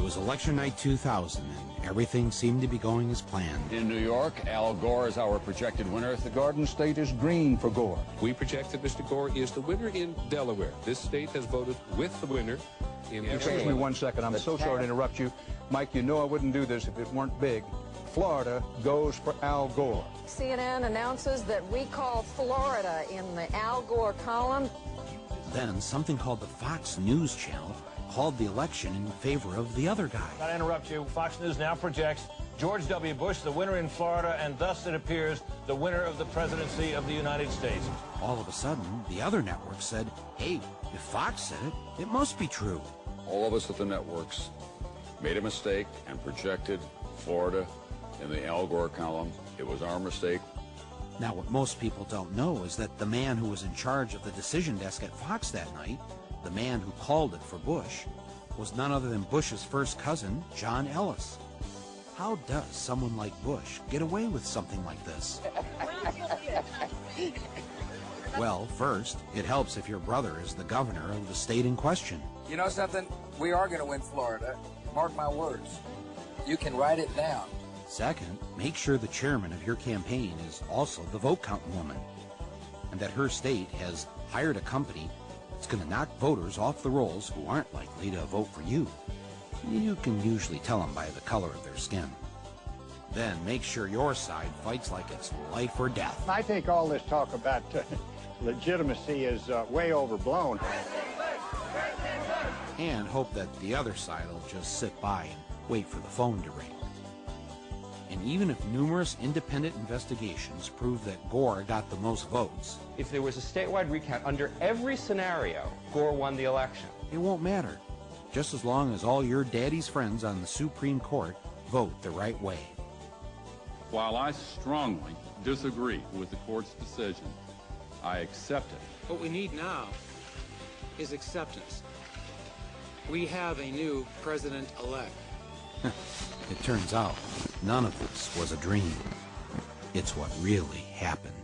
was election night 2000, and everything seemed to be going as planned. In New York, Al Gore is our projected winner. The Garden State is green for Gore. We project that Mr. Gore is the winner in Delaware. This state has voted with the winner in Excuse me 1 second. I'm so sorry to interrupt you. Mike, you know I wouldn't do this if it weren't big. Florida goes for Al Gore. CNN announces that we call Florida in the Al Gore column. Then something called the Fox News Channel called the election in favor of the other guy. Gotta interrupt you. Fox News now projects George W. Bush the winner in Florida, and thus it appears the winner of the presidency of the United States. All of a sudden, the other network said, hey, if Fox said it, it must be true. All of us at the networks made a mistake and projected Florida in the Al Gore column. It was our mistake. Now, what most people don't know is that the man who was in charge of the decision desk at Fox that night, the man who called it for Bush, was none other than Bush's first cousin, John Ellis. How does someone like Bush get away with something like this? Well, first, it helps if your brother is the governor of the state in question. You know something? We are going to win Florida. Mark my words. You can write it down. Second, make sure the chairman of your campaign is also the vote-counting woman, and that her state has hired a company that's going to knock voters off the rolls who aren't likely to vote for you. You can usually tell them by the color of their skin. Then make sure your side fights like it's life or death. I think all this talk about legitimacy is way overblown. And hope that the other side will just sit by and wait for the phone to ring. And even if numerous independent investigations prove that Gore got the most votes, if there was a statewide recount under every scenario, Gore won the election. It won't matter, just as long as all your daddy's friends on the Supreme Court vote the right way. While I strongly disagree with the court's decision, I accept it. What we need now is acceptance. We have a new president-elect. It turns out none of this was a dream. It's what really happened.